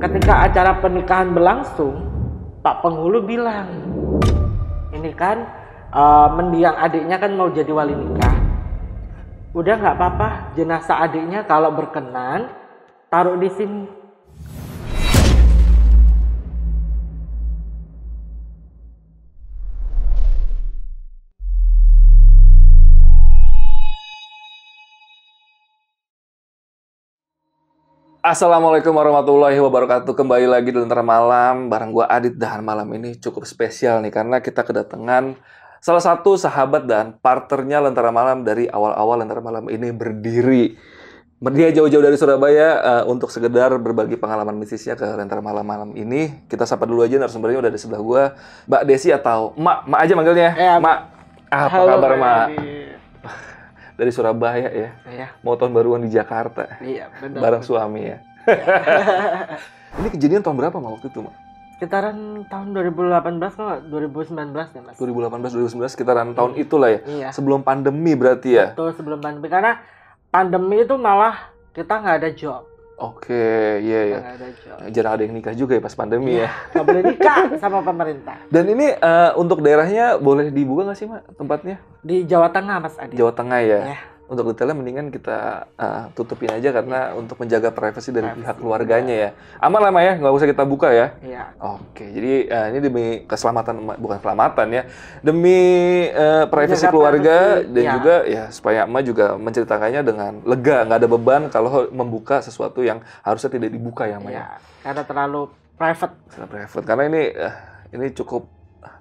ketika acara pernikahan berlangsung, Pak Penghulu bilang, ini kan mendiang adiknya kan mau jadi wali nikah. Udah nggak apa-apa, jenazah adiknya kalau berkenan taruh di sini. Assalamualaikum warahmatullahi wabarakatuh. Kembali lagi di Lentera Malam bareng gua Adit. Dan malam ini cukup spesial nih karena kita kedatangan salah satu sahabat dan partnernya Lentera Malam dari awal-awal Lentera Malam ini berdiri. Dia jauh-jauh dari Surabaya untuk sekedar berbagi pengalaman mistisnya ke Lentera Malam ini. Kita sapa dulu aja narasumbernya udah di sebelah gua, Mbak Desi atau Mak aja manggilnya. Mak. Apa Halo, kabar, Mak? Adit. Dari Surabaya ya. Iya. Mau tahun baruan di Jakarta. Iya, benar. Bareng suami ya. Ini kejadian tahun berapa, Mak, waktu itu, Mak? Sekitaran tahun 2018 kan 2019 ya, Mas? 2018-2019, sekitaran tahun itulah ya. Iya. Sebelum pandemi berarti ya? Betul, sebelum pandemi. Karena pandemi itu malah kita nggak ada job. Oke, iya ya. Nggak ada job. Jarang ada yang nikah juga ya pas pandemi ya. Nggak boleh nikah sama pemerintah. Dan ini untuk daerahnya boleh dibuka nggak sih, Mak, tempatnya? Di Jawa Tengah, Mas Adi. Jawa Tengah ya? Iya. Untuk detailnya mendingan kita tutupin aja karena untuk menjaga privasi dari pihak keluarganya ya. Aman lah, Mak, ya? Nggak usah kita buka ya? Iya. Oke, jadi ini demi keselamatan, bukan keselamatan ya, demi privasi Menjaga keluarga privasi, dan ya. juga ya supaya Emak juga menceritakannya dengan lega, nggak ada beban kalau membuka sesuatu yang harusnya tidak dibuka ya, Emak ya. Iya. Karena terlalu private. Secara private. Karena ini cukup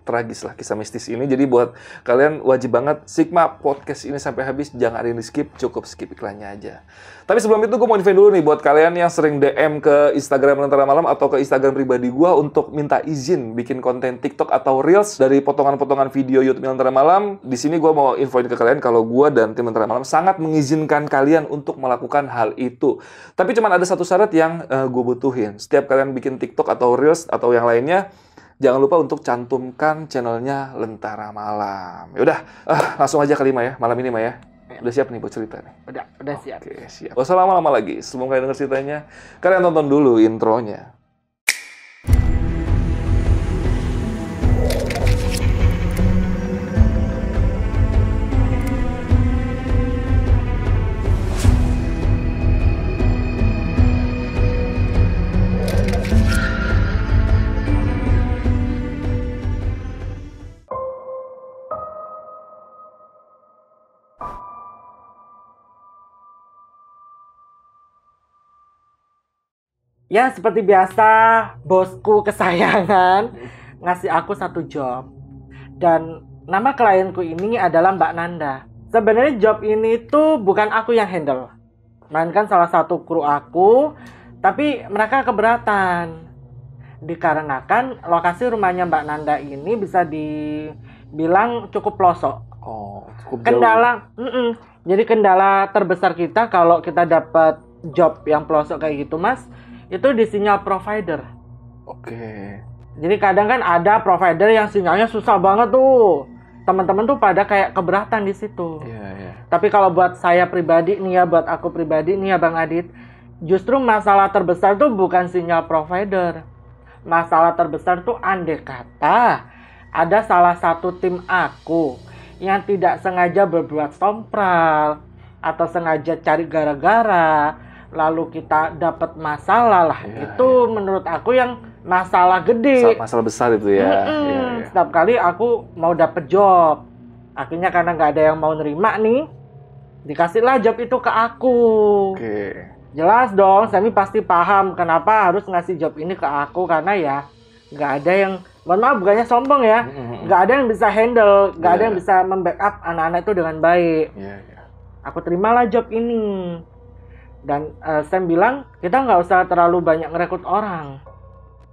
tragis lah kisah mistis ini. Jadi buat kalian wajib banget Sigma podcast ini sampai habis, jangan ada yang di skip, cukup skip iklannya aja. Tapi sebelum itu gue mau info dulu nih buat kalian yang sering DM ke Instagram Lentera Malam atau ke Instagram pribadi gue untuk minta izin bikin konten TikTok atau Reels dari potongan-potongan video YouTube Lentera Malam. Di sini gue mau infoin ke kalian kalau gue dan tim Lentera Malam sangat mengizinkan kalian untuk melakukan hal itu. Tapi cuma ada satu syarat yang gue butuhin. Setiap kalian bikin TikTok atau Reels atau yang lainnya, jangan lupa untuk cantumkan channelnya Lentera Malam. Yaudah, langsung aja ke lima ya, malam ini, Ma ya. Udah siap nih buat cerita nih? Udah siap. Oke, siap. Gak usah lama-lama lagi. Sebelum kalian denger ceritanya, kalian tonton dulu intronya. Ya, seperti biasa, bosku kesayangan ngasih aku satu job. Dan nama klienku ini adalah Mbak Nanda. Sebenarnya job ini tuh bukan aku yang handle, melainkan salah satu kru aku, tapi mereka keberatan. Dikarenakan lokasi rumahnya Mbak Nanda ini bisa dibilang cukup pelosok. Oh, cukup jauh. Kendala, jadi kendala terbesar kita kalau kita dapat job yang pelosok kayak gitu, Mas, itu di sinyal provider. Oke. Jadi kadang kan ada provider yang sinyalnya susah banget tuh. Teman-teman tuh pada kayak keberatan di situ. Iya, iya. Tapi kalau buat saya pribadi nih ya, buat aku pribadi nih ya Bang Adit, justru masalah terbesar tuh bukan sinyal provider. Masalah terbesar tuh andai kata ada salah satu tim aku yang tidak sengaja berbuat sompral atau sengaja cari gara-gara, lalu kita dapat masalah lah. Iya, Itu menurut aku yang masalah gede. Masalah besar itu ya. Iya, iya. Setiap kali aku mau dapet job, akhirnya karena nggak ada yang mau nerima nih, dikasihlah job itu ke aku. Oke. Jelas dong, Sami pasti paham kenapa harus ngasih job ini ke aku, karena ya nggak ada yang, mohon maaf bukannya sombong ya, nggak ada yang bisa handle, nggak ada yang bisa membackup anak-anak itu dengan baik. Iya, iya. Aku terimalah job ini. Dan Sam bilang, kita nggak usah terlalu banyak ngerekrut orang.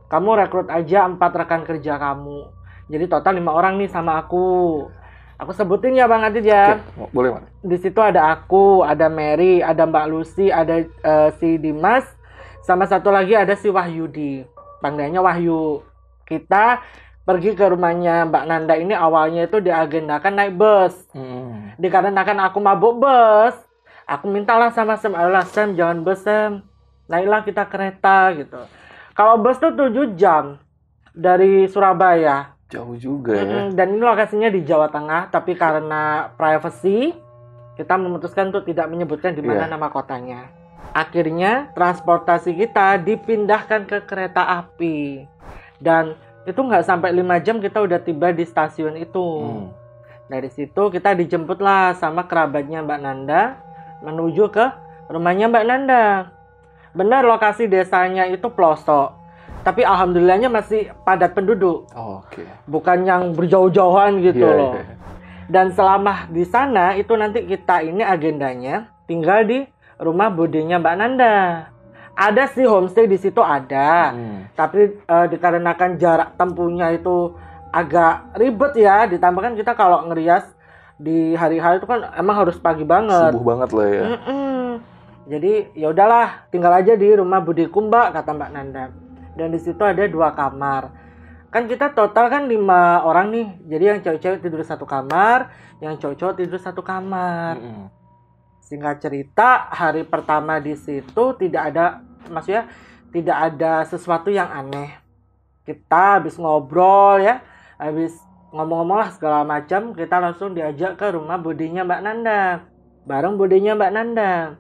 Kamu rekrut aja 4 rekan kerja kamu. Jadi total 5 orang nih sama aku. Aku sebutin ya Bang Adit ya. Oke, boleh, Mas. Di situ ada aku, ada Mary, ada Mbak Lucy, ada si Dimas, sama satu lagi ada si Wahyudi. Panggilannya Wahyu. Kita pergi ke rumahnya Mbak Nanda ini awalnya itu diagendakan naik bus. Dikarenakan aku mabuk bus, aku mintalah sama Sam, ayolah Sam, jangan bus Sam, naiklah kita kereta gitu. Kalau bus tuh 7 jam dari Surabaya. Jauh juga ya. Dan ini lokasinya di Jawa Tengah, tapi karena privacy, kita memutuskan untuk tidak menyebutkan di mana nama kotanya. Akhirnya transportasi kita dipindahkan ke kereta api. Dan itu nggak sampai 5 jam kita udah tiba di stasiun itu. Dari situ kita dijemputlah sama kerabatnya Mbak Nanda menuju ke rumahnya Mbak Nanda. Benar lokasi desanya itu pelosok. Tapi alhamdulillahnya masih padat penduduk. Oke. Bukan yang berjauh-jauhan gitu loh. Dan selama di sana itu nanti kita ini agendanya tinggal di rumah budenya Mbak Nanda. Ada sih homestay di situ ada. Tapi dikarenakan jarak tempuhnya itu agak ribet ya. Ditambah kan kita kalau ngerias di hari-hari itu kan emang harus pagi banget. Subuh banget lah ya. Jadi ya udahlah, tinggal aja di rumah budiku Mbak, kata Mbak Nanda. Dan di situ ada 2 kamar. Kan kita total kan 5 orang nih. Jadi yang cewek-cewek tidur 1 kamar, yang cowok-cowok tidur 1 kamar. Singkat cerita, hari pertama di situ tidak ada, maksudnya tidak ada sesuatu yang aneh. Kita habis ngobrol ya, habis ngomong-ngomong lah segala macam, kita langsung diajak ke rumah budinya Mbak Nanda. Bareng budinya Mbak Nanda.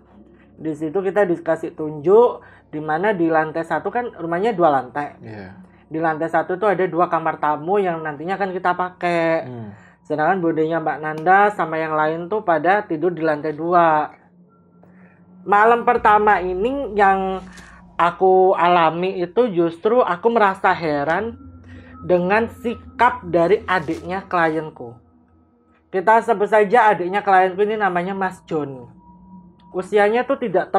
Di situ kita dikasih tunjuk di mana di lantai 1 kan rumahnya 2 lantai. Di lantai 1 tuh ada 2 kamar tamu yang nantinya akan kita pakai. Sedangkan budenya Mbak Nanda sama yang lain tuh pada tidur di lantai 2. Malam pertama ini yang aku alami itu justru aku merasa heran dengan sikap dari adiknya klienku. Kita sebut saja adiknya klienku ini namanya Mas Joni. Usianya tuh tidak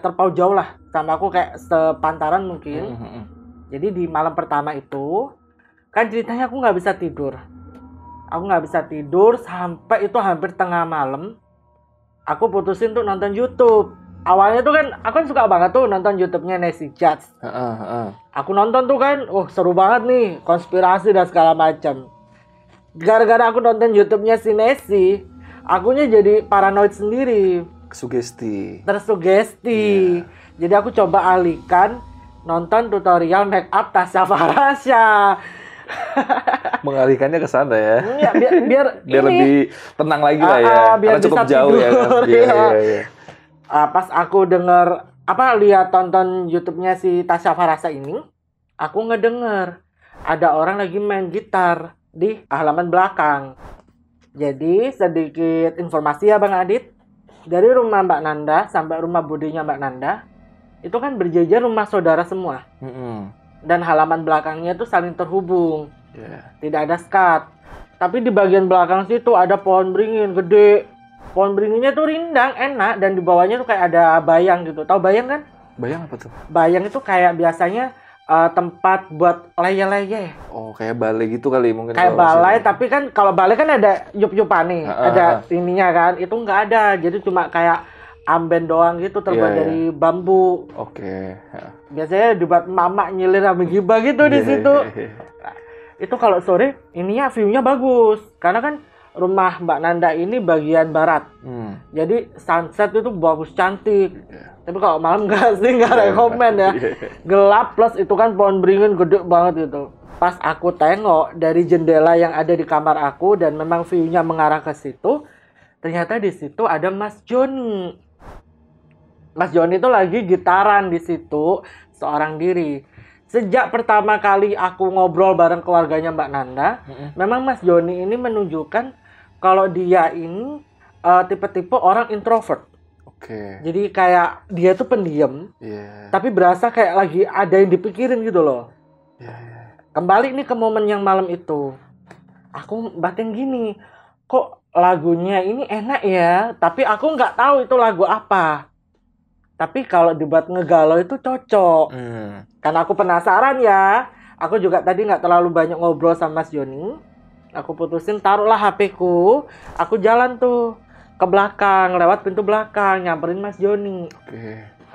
terpaut jauh lah sama aku, kayak sepantaran mungkin. Jadi di malam pertama itu kan ceritanya aku nggak bisa tidur. Aku nggak bisa tidur sampai itu hampir tengah malam. Aku putusin tuh nonton YouTube. Awalnya tuh kan aku kan suka banget tuh nonton YouTube-nya Nancy Judge. Aku nonton tuh kan, seru banget nih, konspirasi dan segala macam. Gara-gara aku nonton YouTube-nya si Nancy, akunya jadi paranoid sendiri. Tersugesti. Jadi aku coba alihkan nonton tutorial make up Tasya Farasya. Mengalihkannya ke sana ya. Biar lebih tenang lagi lah ya. Biar karena cukup jauh tidur, ya kan. Iya. Pas aku lihat tonton YouTube-nya si Tasya Farasya ini, aku ngedenger ada orang lagi main gitar di halaman belakang. Jadi sedikit informasi ya Bang Adit, dari rumah Mbak Nanda sampai rumah budinya Mbak Nanda itu kan berjejer rumah saudara semua. Dan halaman belakangnya itu saling terhubung. Tidak ada skat. Tapi di bagian belakang situ ada pohon beringin gede. Pohon beringinnya tuh rindang, enak, dan di bawahnya tuh kayak ada bayang gitu. Tahu bayang kan? Bayang apa tuh? Bayang itu kayak biasanya tempat buat leye-leye. Oh, kayak balai gitu kali mungkin. Kayak balai, tapi kan kalau balai kan ada yup-yupan nih, ada ininya kan. Itu nggak ada, jadi cuma kayak amben doang gitu, terbuat dari bambu. Biasanya dibuat mama nyilir sama gibah gitu di situ. Itu kalau sore ininya view-nya bagus, karena kan rumah Mbak Nanda ini bagian barat. Jadi sunset itu bagus, cantik. Tapi kalau malam nggak rekomen ya. Gelap plus itu kan pohon beringin gede banget itu. Pas aku tengok dari jendela yang ada di kamar aku dan memang view-nya mengarah ke situ, ternyata di situ ada Mas Joni. Mas Joni itu lagi gitaran di situ seorang diri. Sejak pertama kali aku ngobrol bareng keluarganya Mbak Nanda, memang Mas Joni ini menunjukkan kalau dia ini tipe-tipe orang introvert. Jadi kayak dia tuh pendiam, tapi berasa kayak lagi ada yang dipikirin gitu loh. Kembali nih ke momen yang malam itu, aku batin gini, kok lagunya ini enak ya, tapi aku nggak tahu itu lagu apa. Tapi kalau dibuat ngegalau itu cocok. Karena aku penasaran ya, aku juga tadi nggak terlalu banyak ngobrol sama Mas Joni. Aku putusin taruhlah HP-ku, aku jalan tuh ke belakang, lewat pintu belakang, nyamperin Mas Joni.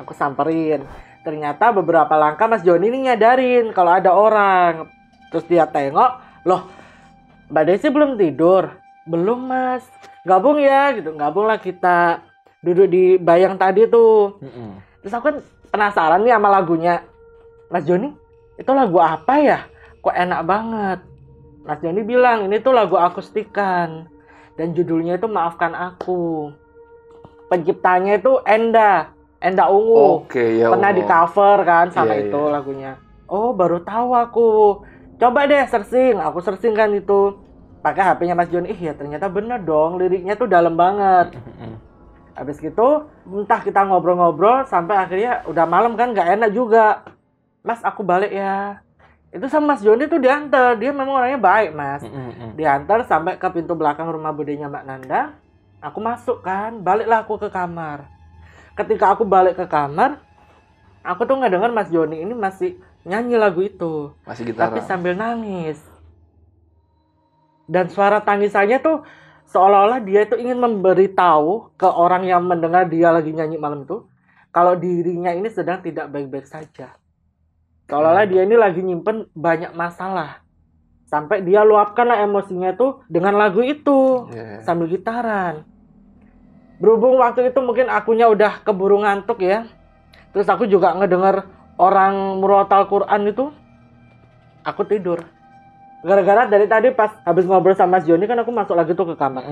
Aku samperin. Ternyata beberapa langkah Mas Joni ini nyadarin kalau ada orang. Terus dia tengok, loh Mbak Desi belum tidur? Belum Mas. Gabung ya gitu, gabung lah kita. Duduk di bayang tadi tuh. Terus aku kan penasaran nih sama lagunya. Mas Joni, itu lagu apa ya? Kok enak banget. Mas Joni bilang, ini tuh lagu akustikan. Dan judulnya itu Maafkan Aku. Penciptanya itu Enda Ungu. Oke, ya Pernah Allah. di cover kan sama Iya, itu iya. lagunya. Oh, baru tahu aku. Coba deh searching. Aku searching kan itu. Pakai HP-nya Mas Joni. Ya ternyata bener dong. Liriknya tuh dalam banget. Habis gitu, entah kita ngobrol-ngobrol sampai akhirnya udah malam kan nggak enak juga. Mas, aku balik ya. Itu sama Mas Joni tuh diantar. Dia memang orangnya baik, Mas. Diantar sampai ke pintu belakang rumah budenya Mbak Nanda. Aku masuk kan, baliklah aku ke kamar. Ketika aku balik ke kamar, aku tuh ngedenger Mas Joni ini masih nyanyi lagu itu. Masih gitaran. Tapi sambil nangis. Dan suara tangisannya tuh seolah-olah dia itu ingin memberitahu ke orang yang mendengar dia lagi nyanyi malam itu, kalau dirinya ini sedang tidak baik-baik saja. Seolah-olah dia ini lagi nyimpen banyak masalah. Sampai dia luapkanlah emosinya tuh dengan lagu itu. Yeah. Sambil gitaran. Berhubung waktu itu mungkin akunya udah keburu ngantuk ya. Terus aku juga ngedenger orang murotal Quran itu. Aku tidur. Gara-gara dari tadi pas habis ngobrol sama Mas Joni kan aku masuk lagi tuh ke kamar.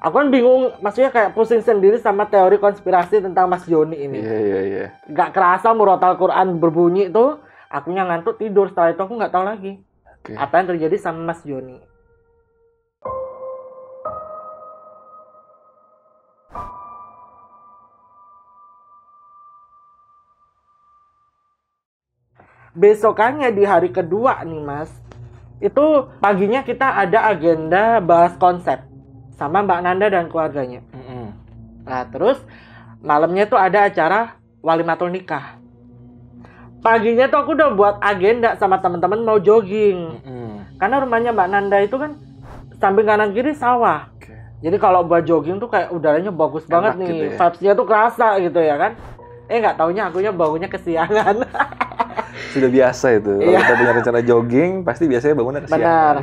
Aku kan bingung, maksudnya kayak pusing sendiri sama teori konspirasi tentang Mas Joni ini. Iya. Gak kerasa murotal Quran berbunyi tuh, akunya ngantuk tidur. Setelah itu aku nggak tahu lagi apa yang terjadi sama Mas Joni. Besokannya di hari kedua nih Mas, itu paginya kita ada agenda bahas konsep sama Mbak Nanda dan keluarganya. Nah terus malamnya tuh ada acara walimatul nikah. Paginya tuh aku udah buat agenda sama teman-teman mau jogging. Karena rumahnya Mbak Nanda itu kan samping kanan kiri sawah. Jadi kalau buat jogging tuh kayak udaranya bagus banget nih, gitu ya. vibes-nya tuh kerasa gitu ya kan. Nggak taunya akunya bangunnya kesiangan. Sudah biasa itu. Kalau kita punya rencana jogging, pasti biasanya bangunnya kesiangan. Benar.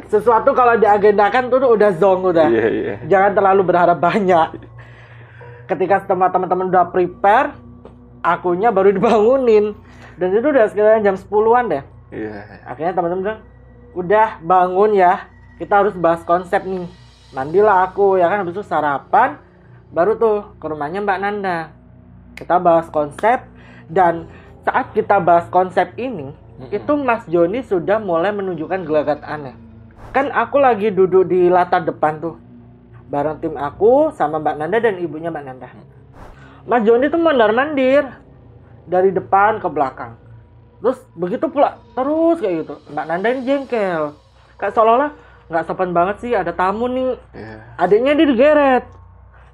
Sesuatu kalau diagendakan tuh udah zong udah. Iya. Jangan terlalu berharap banyak. Ketika semua teman-teman udah prepare, akunya baru dibangunin. Dan itu udah sekitar jam 10-an deh. Iya. Akhirnya teman-teman bilang, udah bangun ya, kita harus bahas konsep nih. Mandilah aku ya kan, habis itu sarapan, baru tuh ke rumahnya Mbak Nanda. Kita bahas konsep, dan saat kita bahas konsep ini, itu Mas Joni sudah mulai menunjukkan gelagat aneh. Kan aku lagi duduk di latar depan tuh, bareng tim aku sama Mbak Nanda dan ibunya Mbak Nanda. Mas Joni tuh mondar-mandir dari depan ke belakang. Terus begitu pula terus kayak gitu. Mbak Nanda ini jengkel. Kayak seolah-olah nggak sopan banget sih, ada tamu nih. Adiknya dia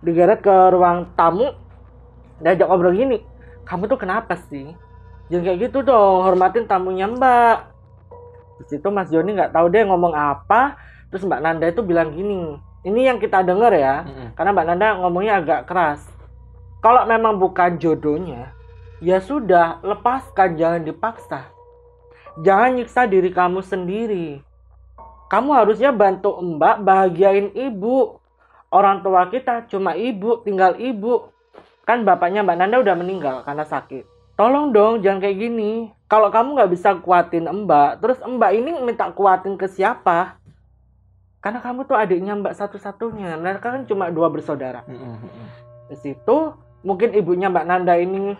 digeret ke ruang tamu. Diajak ngobrol gini, kamu tuh kenapa sih? Jangan kayak gitu dong, hormatin tamunya Mbak. Di situ Mas Joni nggak tahu deh ngomong apa. Terus Mbak Nanda itu bilang gini, ini yang kita denger ya, karena Mbak Nanda ngomongnya agak keras. Kalau memang bukan jodohnya, ya sudah, lepaskan, jangan dipaksa. Jangan nyiksa diri kamu sendiri. Kamu harusnya bantu Mbak bahagiain ibu. Orang tua kita cuma ibu, tinggal ibu. Kan bapaknya Mbak Nanda udah meninggal karena sakit. Tolong dong, jangan kayak gini. Kalau kamu nggak bisa kuatin Mbak, terus Mbak ini minta kuatin ke siapa? Karena kamu tuh adiknya Mbak satu-satunya. Mereka kan cuma 2 bersaudara. Di situ mungkin ibunya Mbak Nanda ini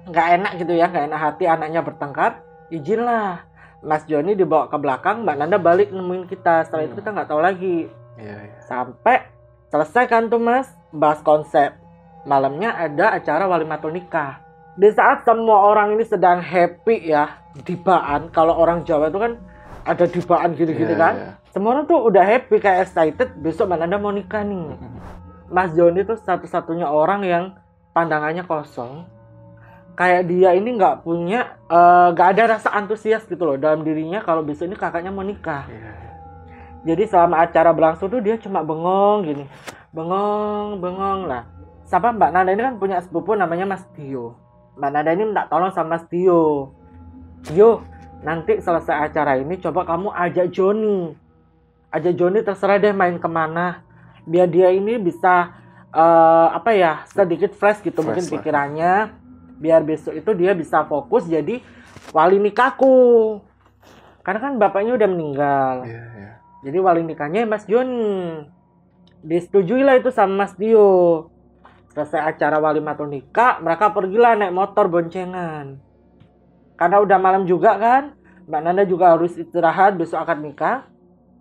nggak enak gitu ya, nggak enak hati anaknya bertengkar. Izinlah Mas Joni dibawa ke belakang, Mbak Nanda balik nemuin kita. Setelah itu kita nggak tahu lagi. Sampai selesai kan tuh Mas, bahas konsep. Malamnya ada acara walimatul nikah. Di saat semua orang ini sedang happy ya, dibaan. Kalau orang Jawa itu kan ada dibaan gini-gini kan. Semua orang tuh udah happy, kayak excited. Besok Mbak Nanda mau nikah nih. Mas Joni tuh satu-satunya orang yang pandangannya kosong. Kayak dia ini nggak punya, nggak ada rasa antusias gitu loh dalam dirinya kalau besok ini kakaknya mau nikah. Jadi selama acara berlangsung tuh dia cuma bengong gini. Bengong lah. Siapa Mbak Nanda ini kan punya sepupu namanya Mas Dio. Mbak Nanda ini minta tolong sama Mas Dio. Dio, nanti selesai acara ini coba kamu ajak Joni. Ajak Joni terserah deh main kemana. Biar dia ini bisa sedikit fresh gitu mungkin pikirannya. Biar besok itu dia bisa fokus jadi wali nikahku. Karena kan bapaknya udah meninggal. Iya. Jadi wali nikahnya Mas Joni. Disetujui lah itu sama Mas Dio. Selesai acara walimatul nikah, mereka pergilah naik motor boncengan. Karena udah malam juga kan, Mbak Nanda juga harus istirahat, besok akad nikah.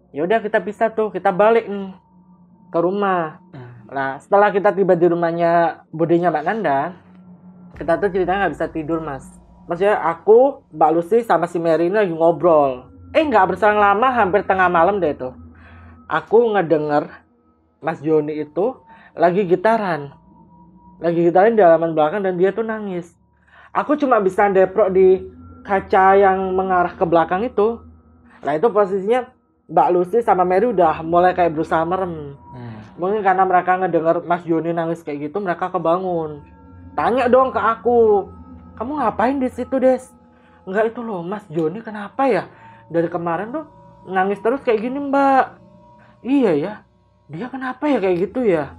Ya udah kita pisah tuh, kita balik nih ke rumah. Nah, setelah kita tiba di rumahnya budenya Mbak Nanda, kita tuh ceritanya nggak bisa tidur, Mas. Maksudnya aku, Mbak Lucy sama si Mary ini lagi ngobrol. Nggak berselang lama, hampir tengah malam deh tuh. Aku ngedenger Mas Joni itu lagi gitaran di halaman belakang dan dia tuh nangis. Aku cuma bisa deprok di kaca yang mengarah ke belakang itu. Nah itu posisinya Mbak Lucy sama Mary udah mulai kayak berusaha merem. Mungkin karena mereka ngedenger Mas Joni nangis kayak gitu, mereka kebangun. Tanya dong ke aku, kamu ngapain di situ, Des? Enggak, itu loh Mas Joni kenapa ya? Dari kemarin tuh nangis terus kayak gini, Mbak. Iya ya, dia kenapa ya kayak gitu ya?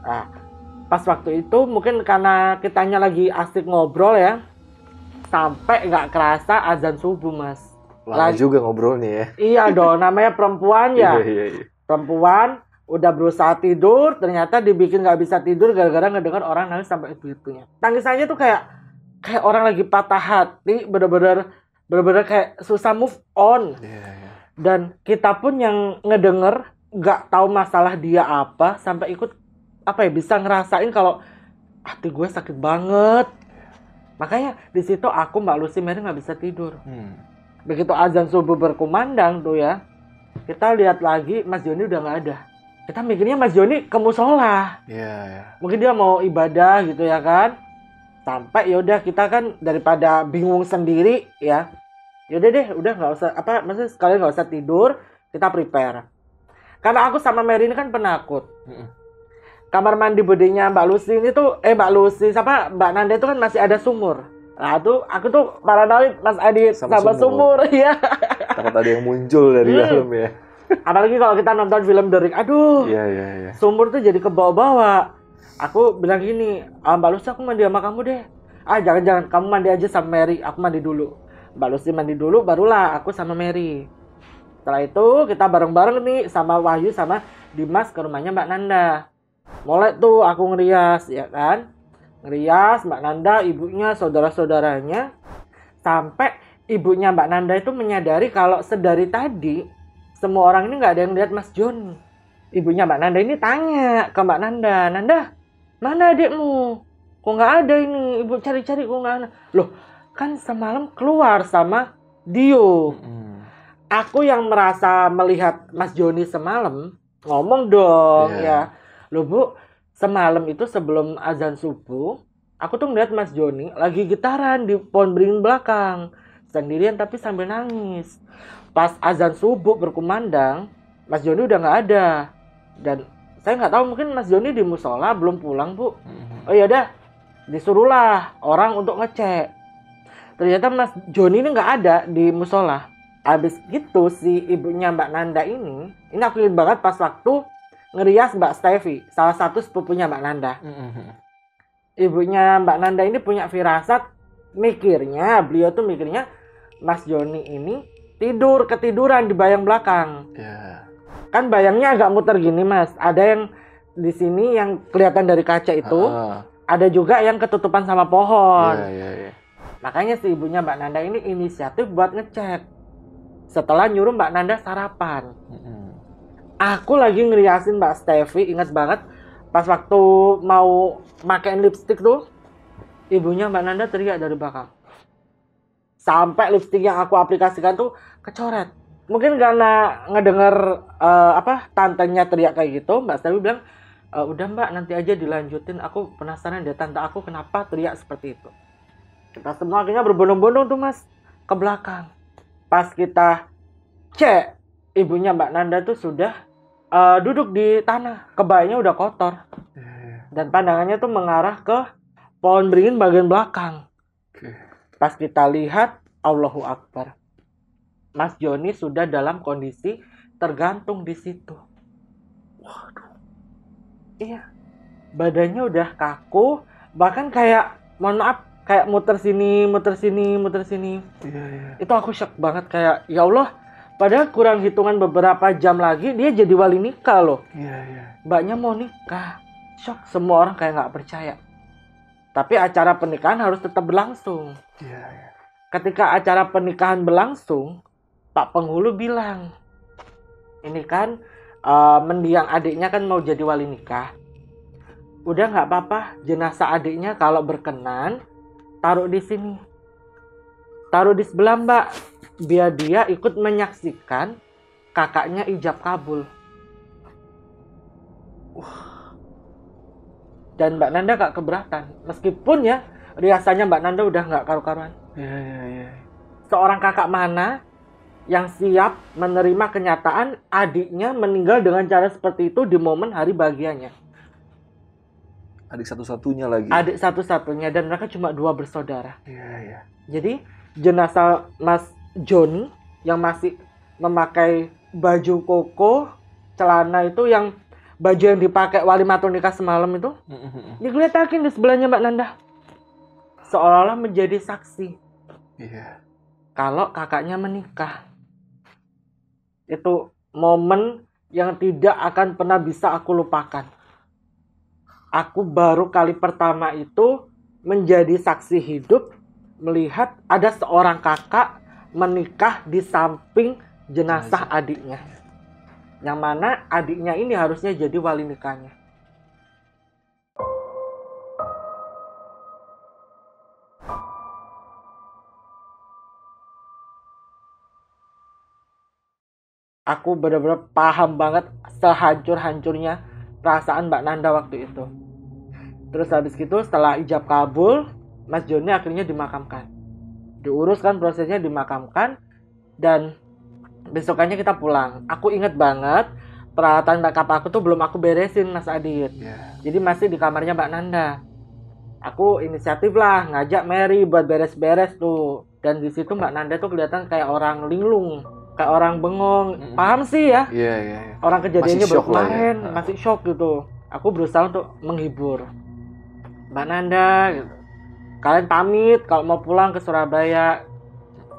Nah, pas waktu itu mungkin karena kitanya lagi asik ngobrol ya, sampai nggak kerasa azan subuh, Mas. Lama juga ngobrolnya ya. Iya dong, namanya perempuan ya. Iya. Perempuan udah berusaha tidur, ternyata dibikin nggak bisa tidur gara-gara ngedengar orang nangis sampai segitunya. Tangisannya tuh kayak orang lagi patah hati, bener-bener kayak susah move on. Iya. Dan kita pun yang ngedenger nggak tahu masalah dia apa, sampai ikut bisa ngerasain kalau hati gue sakit banget. Makanya di situ aku, Mbak Lucy, Mary nggak bisa tidur. Begitu azan subuh berkumandang tuh ya, kita lihat lagi Mas Joni udah nggak ada. Kita mikirnya Mas Joni ke musola. Iya. Mungkin dia mau ibadah gitu ya kan. Sampai yaudah kita kan daripada bingung sendiri ya. Yaudah deh, udah nggak usah maksudnya sekalian nggak usah tidur, kita prepare. Karena aku sama Mary ini kan penakut. Kamar mandi budenya Mbak Lucy ini tuh, Mbak Nanda itu kan masih ada sumur. Nah tuh, aku tuh paranoid Mas Adit sama sumur ya. Takut ada yang muncul dari dalam ya. Apalagi kalau kita nonton film The Ring, aduh. Iya. Sumur tuh jadi kebawa-bawa. Aku bilang gini, Mbak Lucy aku mandi sama kamu deh. Jangan, kamu mandi aja sama Mary, aku mandi dulu. Mbak Lucy mandi dulu, barulah aku sama Mary. Setelah itu kita bareng-bareng nih sama Wahyu sama Dimas ke rumahnya Mbak Nanda. Mulai tuh aku ngerias ya kan. Ngerias Mbak Nanda, ibunya, saudara-saudaranya. Sampai ibunya Mbak Nanda itu menyadari kalau sedari tadi semua orang ini nggak ada yang lihat Mas Joni. Ibunya Mbak Nanda ini tanya ke Mbak Nanda, Nanda, mana adikmu? Kok nggak ada ini? Ibu cari-cari kok nggak ada. Loh, kan semalam keluar sama Dio. Aku yang merasa melihat Mas Joni semalam ngomong dong ya. Loh Bu, semalam itu sebelum azan subuh, aku tuh ngeliat Mas Joni lagi gitaran di pohon beringin belakang. Sendirian tapi sambil nangis. Pas azan subuh berkumandang, Mas Joni udah nggak ada. Dan saya nggak tahu, mungkin Mas Joni di musola belum pulang Bu. Oh ya udah, disuruhlah orang untuk ngecek. Ternyata Mas Joni ini nggak ada di musola. Habis gitu si ibunya Mbak Nanda ini aku ingat banget pas waktu ngerias Mbak Stevi, salah satu sepupunya Mbak Nanda. Ibunya Mbak Nanda ini punya firasat, beliau tuh mikirnya Mas Joni ini ketiduran di bayang belakang. Kan bayangnya agak muter gini Mas, ada yang di sini yang kelihatan dari kaca itu, ada juga yang ketutupan sama pohon. Makanya si ibunya Mbak Nanda ini inisiatif buat ngecek. Setelah nyuruh Mbak Nanda sarapan. Aku lagi ngeriasin Mbak Stevi, ingat banget pas waktu mau makein lipstick tuh, ibunya Mbak Nanda teriak dari belakang. Sampai lipstick yang aku aplikasikan tuh kecoret. Mungkin karena ngedenger tantenya teriak kayak gitu, Mbak Stevi bilang, udah Mbak, nanti aja dilanjutin. Aku penasaran deh tante aku kenapa teriak seperti itu. Kita semua akhirnya berbondong-bondong tuh Mas ke belakang. Pas kita cek, ibunya Mbak Nanda tuh sudah duduk di tanah, kebayanya udah kotor. Dan pandangannya tuh mengarah ke pohon beringin bagian belakang. Pas kita lihat, Allahu Akbar, Mas Joni sudah dalam kondisi tergantung di situ. Waduh. Iya. Badannya udah kaku, bahkan kayak, mohon maaf, kayak muter sini, muter sini, muter sini. Iya. Itu aku shock banget, kayak ya Allah, padahal kurang hitungan beberapa jam lagi dia jadi wali nikah loh. Iya. Mbaknya mau nikah. Shock, semua orang kayak nggak percaya. Tapi acara pernikahan harus tetap berlangsung. Iya. Ketika acara pernikahan berlangsung, Pak Penghulu bilang, ini kan mendiang adiknya kan mau jadi wali nikah. Udah nggak apa-apa, jenazah adiknya kalau berkenan taruh di sini, taruh di sebelah Mbak, biar dia ikut menyaksikan kakaknya ijab kabul. Dan Mbak Nanda gak keberatan, meskipun ya riasannya Mbak Nanda udah nggak karu-karuan. Iya. Seorang kakak mana yang siap menerima kenyataan adiknya meninggal dengan cara seperti itu di momen hari bahagianya? Adik satu-satunya lagi. Adik satu-satunya, dan mereka cuma 2 bersaudara. Iya. Jadi jenazah Mas Joni yang masih memakai baju koko, celana itu yang baju yang dipakai wali matur nikah semalam itu, digeletakin di sebelahnya Mbak Nanda, seolah-olah menjadi saksi. Iya. Kalau kakaknya menikah. Itu momen yang tidak akan pernah bisa aku lupakan. Aku baru kali pertama itu menjadi saksi hidup melihat ada seorang kakak menikah di samping jenazah adiknya. Yang mana adiknya ini harusnya jadi wali nikahnya. Aku benar-benar paham banget sehancur-hancurnya perasaan Mbak Nanda waktu itu. Terus habis itu setelah ijab kabul, Mas Joni akhirnya dimakamkan. Diuruskan prosesnya, dimakamkan, dan besokannya kita pulang. Aku inget banget peralatan backup aku tuh belum aku beresin, Mas Adit. Jadi masih di kamarnya Mbak Nanda. Aku inisiatif lah ngajak Mary buat beres-beres tuh. Dan di situ Mbak Nanda tuh kelihatan kayak orang linglung, kayak orang bengong. Paham sih ya? Iya. Orang kejadiannya baru kemarin, ya. masih shock gitu. Aku berusaha untuk menghibur Mbak Nanda gitu. Kalian pamit kalau mau pulang ke Surabaya.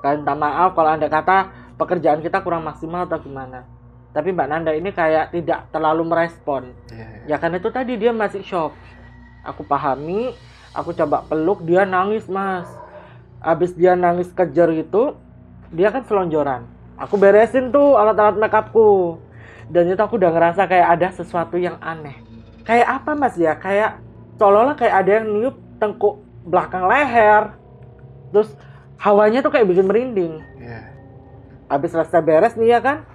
Kalian minta maaf kalau Anda kata pekerjaan kita kurang maksimal atau gimana. Tapi Mbak Nanda ini kayak tidak terlalu merespon. Ya karena itu tadi dia masih shock. Aku pahami, aku coba peluk, dia nangis Mas. Abis dia nangis kejer gitu, dia kan selonjoran. Aku beresin tuh alat-alat makeupku. Dan itu aku udah ngerasa kayak ada sesuatu yang aneh. Kayak apa Mas ya? Kayak seolah-olah kayak ada yang niup tengkuk belakang leher. Terus hawanya tuh kayak bikin merinding. Habis selesai beres nih ya kan,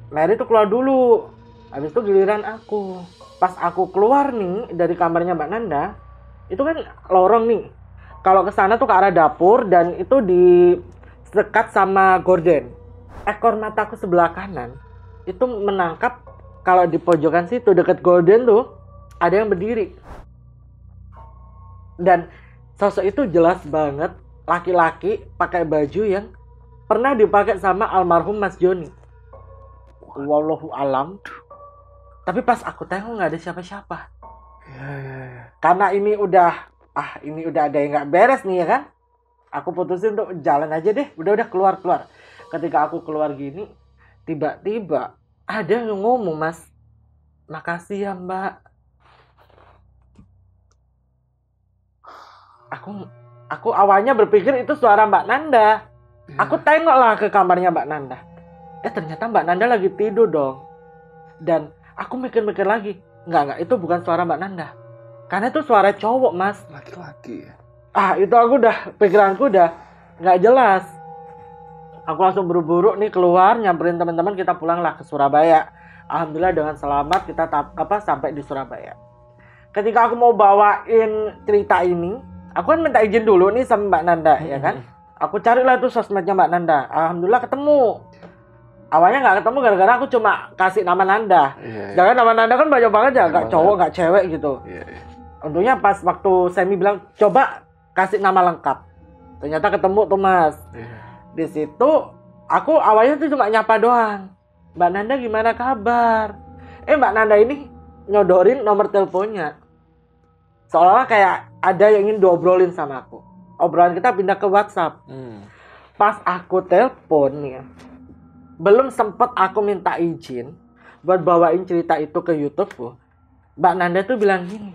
Mary tuh keluar dulu. Habis itu giliran aku. Pas aku keluar nih dari kamarnya Mbak Nanda, itu kan lorong nih. Kalau ke sana tuh ke arah dapur dan itu disekat sama gorden. Ekor mataku sebelah kanan itu menangkap kalau di pojokan situ dekat gorden tuh ada yang berdiri. Dan sosok itu jelas banget laki-laki pakai baju yang pernah dipakai sama almarhum Mas Joni. Wallahu alam. Tapi pas aku tengok nggak ada siapa-siapa. Karena ini udah ada yang nggak beres nih ya kan. Aku putusin untuk jalan aja deh. Udah keluar. Ketika aku keluar gini, tiba-tiba ada yang ngomong, Mas, makasih ya Mbak. Aku awalnya berpikir itu suara Mbak Nanda. Aku tengoklah ke kamarnya Mbak Nanda. Ternyata Mbak Nanda lagi tidur dong. Dan aku mikir-mikir lagi. Enggak, itu bukan suara Mbak Nanda. Karena itu suara cowok, Mas. Laki-laki. Itu pikiranku udah nggak jelas. Aku langsung buru-buru nih keluar, nyamperin teman-teman, kita pulanglah ke Surabaya. Alhamdulillah dengan selamat kita sampai di Surabaya. Ketika aku mau bawain cerita ini, aku kan minta izin dulu nih sama Mbak Nanda, ya kan? Aku carilah itu sosmednya Mbak Nanda. Alhamdulillah ketemu. Awalnya nggak ketemu gara-gara aku cuma kasih nama Nanda. Jangan nama Nanda kan banyak banget ya, nggak cowok, nggak cewek gitu. Untungnya pas waktu Semi bilang, coba kasih nama lengkap. Ternyata ketemu tuh Mas. Di situ aku awalnya tuh cuma nyapa doang. Mbak Nanda gimana kabar? Mbak Nanda ini nyodorin nomor teleponnya. Seolah-olah kayak ada yang ingin diobrolin sama aku. obrolan kita pindah ke WhatsApp. Pas aku telepon ya, belum sempet aku minta izin buat bawain cerita itu ke YouTube. Mbak Nanda tuh bilang gini,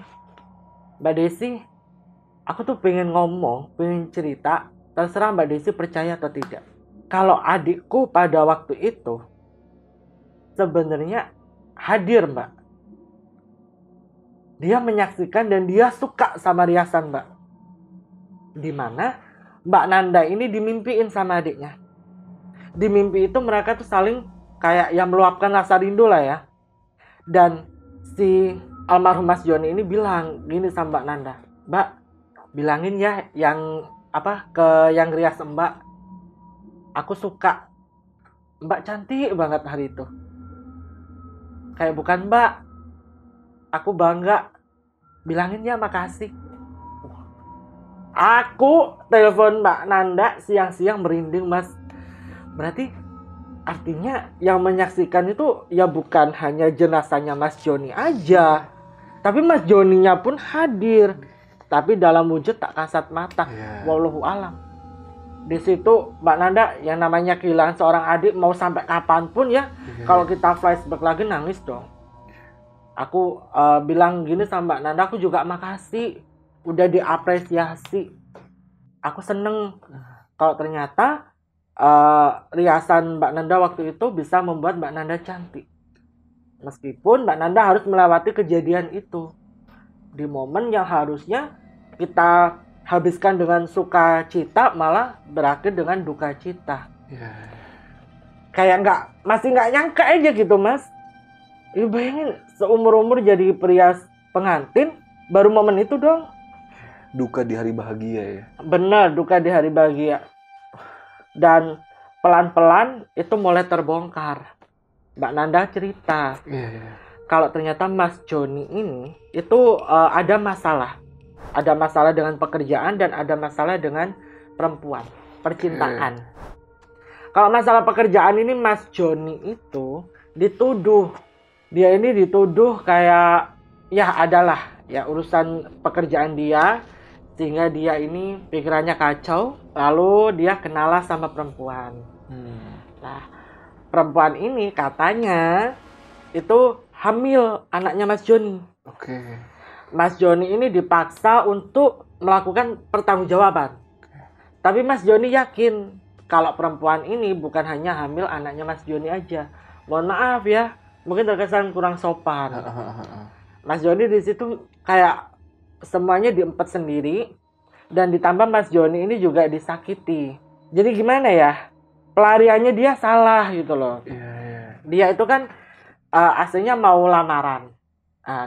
Mbak Desi, aku tuh pengen ngomong, pengen cerita, terserah Mbak Desi percaya atau tidak. Kalau adikku pada waktu itu sebenarnya hadir, Mbak. Dia menyaksikan dan dia suka sama riasan, Mbak. Dimana Mbak Nanda ini dimimpiin sama adiknya. Di mimpi itu mereka tuh saling kayak yang meluapkan rasa rindu lah ya. Dan si almarhum Mas Joni ini bilang gini sama Mbak Nanda, Mbak, bilangin ya yang ke yang rias Mbak, aku suka. Mbak cantik banget hari itu. Kayak bukan Mbak, aku bangga. Bilangin ya makasih. Aku telepon Mbak Nanda siang-siang merinding, Mas. Berarti artinya yang menyaksikan itu ya bukan hanya jenazahnya Mas Joni aja, tapi Mas Joninya pun hadir, tapi dalam wujud tak kasat mata. Wallahu alam. Di situ Mbak Nanda yang namanya kehilangan seorang adik mau sampai kapanpun ya, kalau kita flashback lagi nangis dong. Aku bilang gini sama Mbak Nanda, aku juga makasih udah diapresiasi. Aku seneng kalau ternyata riasan Mbak Nanda waktu itu bisa membuat Mbak Nanda cantik. Meskipun Mbak Nanda harus melewati kejadian itu di momen yang harusnya kita habiskan dengan sukacita, malah berakhir dengan duka cita. Kayak masih nggak nyangka aja gitu, Mas. Ya bayangin seumur-umur jadi perias pengantin, baru momen itu dong. Duka di hari bahagia ya. Bener, duka di hari bahagia. Dan pelan-pelan itu mulai terbongkar. Mbak Nanda cerita, kalau ternyata Mas Joni ini itu ada masalah. Ada masalah dengan pekerjaan dan ada masalah dengan perempuan, percintaan. Kalau masalah pekerjaan ini Mas Joni itu dituduh. Dia ini dituduh kayak ya adalah ya urusan pekerjaan dia, sehingga dia ini pikirannya kacau, lalu dia kenalan sama perempuan. Nah, perempuan ini katanya itu hamil anaknya Mas Joni. Mas Joni ini dipaksa untuk melakukan pertanggungjawaban. Tapi Mas Joni yakin kalau perempuan ini bukan hanya hamil anaknya Mas Joni aja. Mohon maaf ya, mungkin terkesan kurang sopan. Mas Joni di situ kayak semuanya diempet sendiri, dan ditambah Mas Joni ini juga disakiti. Jadi gimana ya? Pelariannya dia salah gitu loh. Dia itu kan aslinya mau lamaran.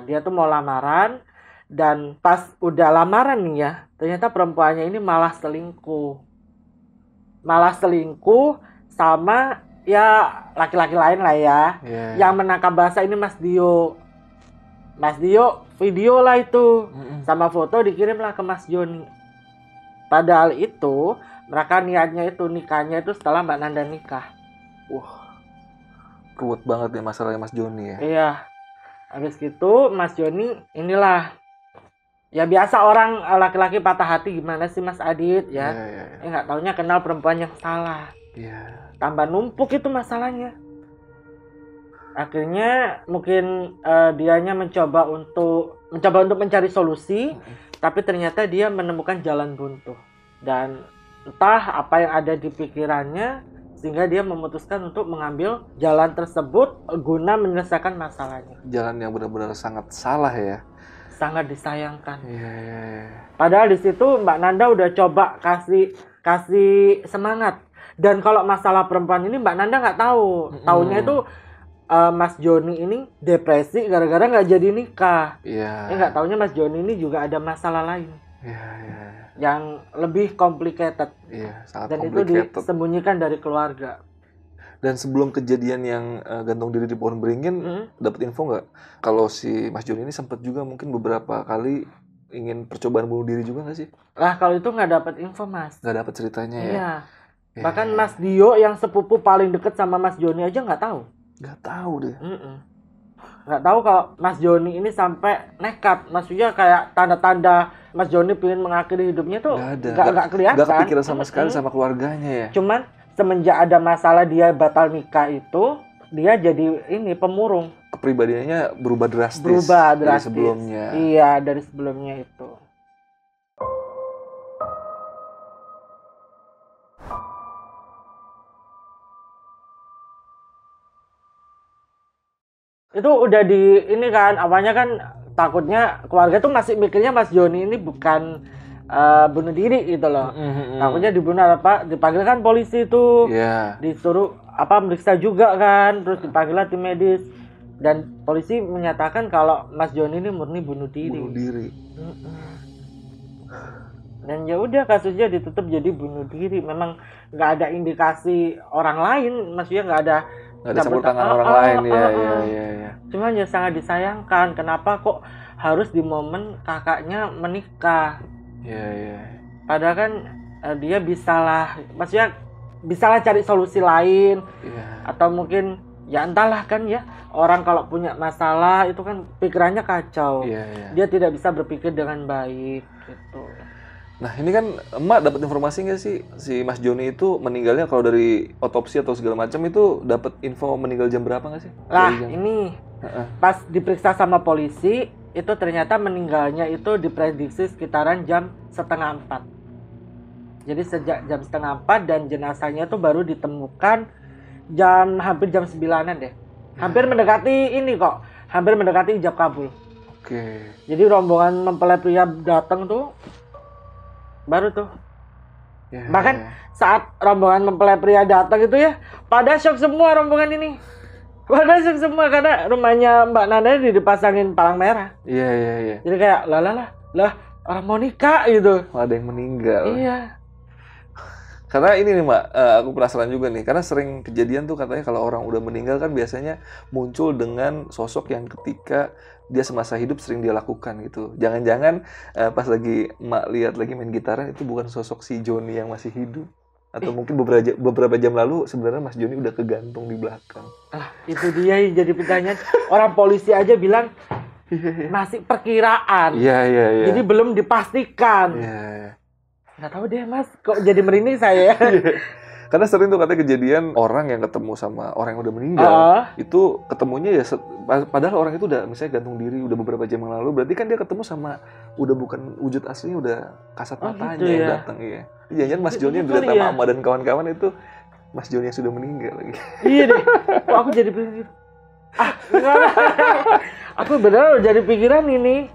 Dia tuh mau lamaran, dan pas udah lamaran nih ya, ternyata perempuannya ini malah selingkuh. Malah selingkuh sama ya laki-laki lain lah ya. Yang menangkap bahasa ini Mas Dio. Mas Dio video lah itu, sama foto dikirimlah ke Mas Joni. Padahal itu mereka niatnya itu nikahnya itu setelah Mbak Nanda nikah. Ruwet banget ya masalahnya Mas Joni ya. Iya. Habis gitu Mas Joni inilah ya biasa orang laki-laki patah hati gimana sih Mas Adit ya. Nggak taunya kenal perempuan yang salah. Tambah numpuk itu masalahnya. Akhirnya mungkin dianya mencoba untuk mencari solusi, tapi ternyata dia menemukan jalan buntu. Dan entah apa yang ada di pikirannya sehingga dia memutuskan untuk mengambil jalan tersebut guna menyelesaikan masalahnya. Jalan yang benar-benar sangat salah ya. Sangat disayangkan. Padahal di situ Mbak Nanda udah coba kasih semangat. Dan kalau masalah perempuan ini Mbak Nanda nggak tahu. Taunya itu Mas Joni ini depresi gara-gara nggak jadi nikah. Nggak taunya Mas Joni ini juga ada masalah lain. Yang lebih complicated. Sangat dan complicated. Itu disembunyikan dari keluarga. Dan sebelum kejadian yang gantung diri di pohon beringin, dapat info nggak kalau si Mas Joni ini sempat juga mungkin beberapa kali ingin percobaan bunuh diri juga nggak sih? Lah kalau itu nggak dapat info Mas. Nggak dapat ceritanya ya? Bahkan Mas Dio yang sepupu paling deket sama Mas Joni aja nggak tahu. Nggak tahu deh. nggak tahu kalau Mas Joni ini sampai nekat. Maksudnya kayak tanda-tanda Mas Joni pengen mengakhiri hidupnya tuh nggak kelihatan. Nggak kepikiran sama sekali sama keluarganya ya. Cuman semenjak ada masalah dia batal nikah itu, dia jadi ini pemurung. Kepribadiannya berubah drastis. Dari sebelumnya. Iya, dari sebelumnya itu. Itu udah di ini kan, awalnya kan takutnya keluarga tuh masih mikirnya Mas Joni ini bukan bunuh diri gitu loh. Takutnya dibunuh apa, dipanggil kan polisi tuh. Disuruh meriksa juga kan, terus dipanggil tim medis dan polisi menyatakan kalau Mas Joni ini murni bunuh diri. Dan ya udah kasusnya ditutup jadi bunuh diri. Memang nggak ada indikasi orang lain, maksudnya nggak ada campur tangan orang lain. Ya. Cuman ya sangat disayangkan, kenapa kok harus di momen kakaknya menikah. Padahal kan dia maksudnya bisalah cari solusi lain. Atau mungkin ya entahlah kan ya, orang kalau punya masalah itu kan pikirannya kacau. Dia tidak bisa berpikir dengan baik gitu. Nah ini kan emak dapat informasi nggak sih si Mas Joni itu meninggalnya, kalau dari otopsi atau segala macam itu dapat info meninggal jam berapa nggak sih? Lah ini pas diperiksa sama polisi itu ternyata meninggalnya itu diprediksi sekitaran jam 3:30. Jadi sejak jam 3:30 dan jenazahnya itu baru ditemukan hampir jam 9-an deh. Hampir mendekati ini kok, hampir mendekati ijab kabul. Jadi rombongan mempelai pria datang tuh baru tuh. Bahkan saat rombongan mempelai pria datang itu ya, pada shock semua rombongan ini. Pada shock semua karena rumahnya Mbak Nanda dipasangin palang merah. Jadi kayak lah orang mau nikah gitu. Ada yang meninggal. Iya. Karena ini nih Mbak, aku penasaran juga nih, karena sering kejadian tuh katanya kalau orang udah meninggal kan biasanya muncul dengan sosok yang ketika dia semasa hidup sering dia lakukan gitu. Jangan-jangan pas lagi Mbak lihat lagi main gitaran itu bukan sosok si Joni yang masih hidup. Atau mungkin beberapa jam lalu sebenarnya Mas Joni udah kegantung di belakang. Itu dia yang jadi pertanyaan. Orang polisi aja bilang masih perkiraan. Jadi belum dipastikan. Nggak tahu deh Mas, kok jadi merinding saya. Karena sering tuh katanya kejadian orang yang ketemu sama orang yang udah meninggal, itu ketemunya ya padahal orang itu udah misalnya gantung diri udah beberapa jam yang lalu, berarti kan dia ketemu sama udah bukan wujud aslinya, udah kasat matanya gitu yang datang. Jangan-jangan Mas Joni yang dilihat sama Ama dan kawan-kawan itu Mas Joni yang sudah meninggal lagi. Iya deh, kok aku jadi pikir. Aku beneran jadi pikiran ini.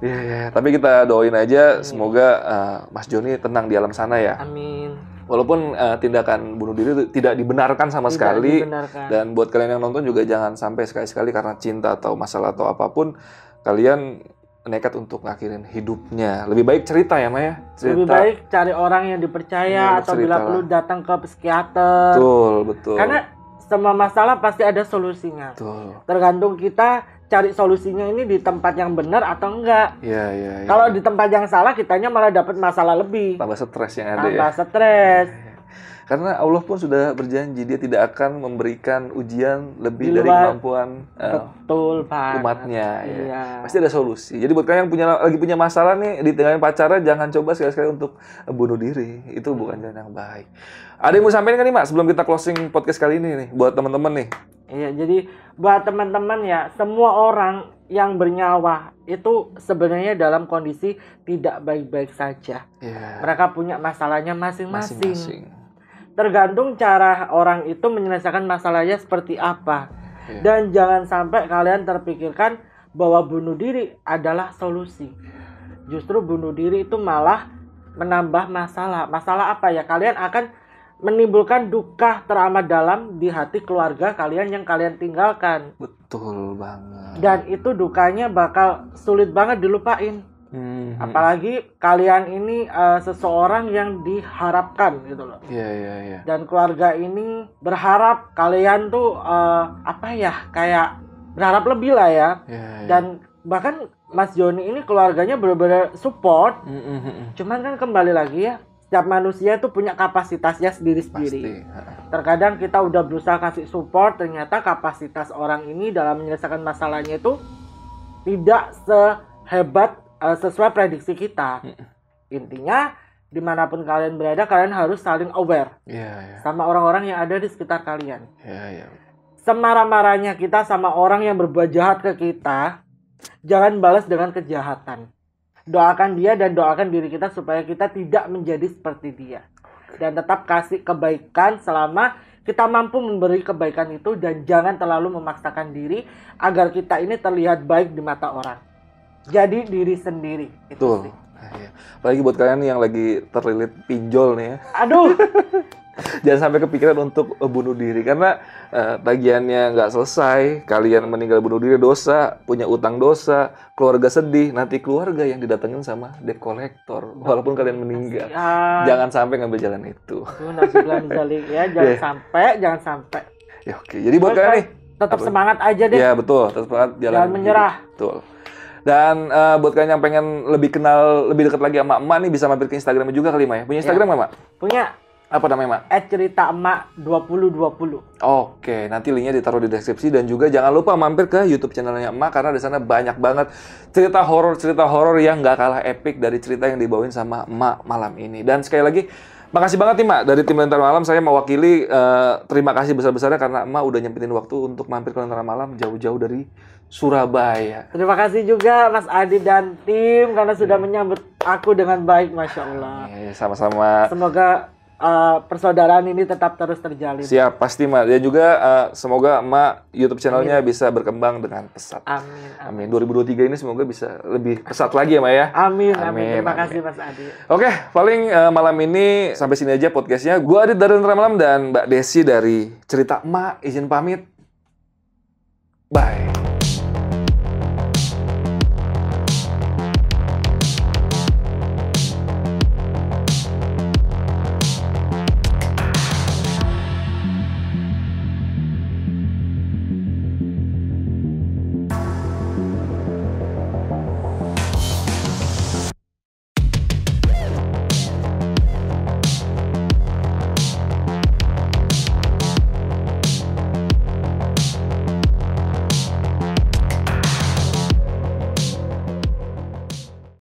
Tapi kita doain aja semoga Mas Joni tenang di alam sana ya. Amin. Walaupun tindakan bunuh diri tidak dibenarkan sama sekali. Dan buat kalian yang nonton juga jangan sampai sekali-sekali karena cinta atau masalah atau apapun kalian nekat untuk ngakhirin hidupnya. Lebih baik cerita ya Maya. Lebih baik cari orang yang dipercaya atau bila perlu datang ke psikiater. Betul. Karena semua masalah pasti ada solusinya. Tergantung kita cari solusinya ini di tempat yang benar atau enggak. Kalau di tempat yang salah kitanya malah dapat masalah lebih. Tambah stres yang ada Tambah stres. Karena Allah pun sudah berjanji dia tidak akan memberikan ujian lebih dari kemampuan umatnya. Pasti ada solusi. Jadi buat kalian yang lagi punya masalah nih ditinggalin pacaran, jangan coba sekali-sekali untuk bunuh diri. Itu bukan jalan yang baik. Ada yang mau sampaikan kan nih Mak sebelum kita closing podcast kali ini nih buat teman-teman nih? Jadi buat teman-teman ya, semua orang yang bernyawa itu sebenarnya dalam kondisi tidak baik-baik saja. Mereka punya masalahnya masing-masing. Tergantung cara orang itu menyelesaikan masalahnya seperti apa. Dan jangan sampai kalian terpikirkan bahwa bunuh diri adalah solusi. Justru bunuh diri itu malah menambah masalah. Masalah apa ya? Kalian akan menimbulkan duka teramat dalam di hati keluarga kalian yang kalian tinggalkan. Betul banget. Dan itu dukanya bakal sulit banget dilupain. Apalagi kalian ini seseorang yang diharapkan gitu loh. Dan keluarga ini berharap kalian tuh kayak berharap lebih lah ya. Dan bahkan Mas Joni ini keluarganya benar-benar support. Cuman kan kembali lagi ya, setiap manusia itu punya kapasitasnya sendiri-sendiri. Terkadang kita udah berusaha kasih support, ternyata kapasitas orang ini dalam menyelesaikan masalahnya itu tidak sehebat sesuai prediksi kita. Intinya dimanapun kalian berada, kalian harus saling aware sama orang-orang yang ada di sekitar kalian. Semarah-marahnya kita sama orang yang berbuat jahat ke kita, jangan balas dengan kejahatan. Doakan dia dan doakan diri kita supaya kita tidak menjadi seperti dia. Dan tetap kasih kebaikan selama kita mampu memberi kebaikan itu, dan jangan terlalu memaksakan diri agar kita ini terlihat baik di mata orang. Jadi diri sendiri. Itu sih. Apalagi buat kalian yang lagi terlilit pinjol nih ya. Aduh. Jangan sampai kepikiran untuk bunuh diri, karena tagihannya nggak selesai, kalian meninggal bunuh diri dosa, punya utang dosa, keluarga sedih, nanti keluarga yang didatengin sama debt collector walaupun kalian meninggal. Jangan sampai ngambil jalan itu. Jangan sampai. Ya, oke. Jadi buat kalian nih tetap semangat aja deh. Ya betul, tetap semangat, jangan menyerah. Betul. Dan buat kalian yang pengen lebih kenal, lebih dekat lagi sama emak nih, bisa mampir ke Instagramnya juga kali, Ma ya? Punya Instagram nggak, Mak? Punya. Apa namanya, Mak? @ceritaemak2020. Oke, nanti linknya ditaruh di deskripsi, dan juga jangan lupa mampir ke YouTube channelnya Emak, karena di sana banyak banget cerita horor yang nggak kalah epic dari cerita yang dibawain sama Emak malam ini. Dan sekali lagi, makasih banget nih, Mak, dari tim Lentera Malam. Saya mewakili terima kasih besar-besarnya karena Emak udah nyempetin waktu untuk mampir ke Lentera Malam jauh-jauh dari Surabaya. Terima kasih juga Mas Adi dan tim karena sudah menyambut aku dengan baik, Masya Allah. Sama-sama. Semoga persaudaraan ini tetap terus terjalin. Siap, pasti, Mak. Dan juga semoga Emak YouTube channelnya bisa berkembang dengan pesat. Amin. 2023 ini semoga bisa lebih pesat lagi ya, Mak ya. Amin. Terima kasih Mas Adi. Oke, paling malam ini sampai sini aja podcastnya. Gue Adit dari Lentera Malam dan Mbak Desi dari Cerita Emak izin pamit. Bye.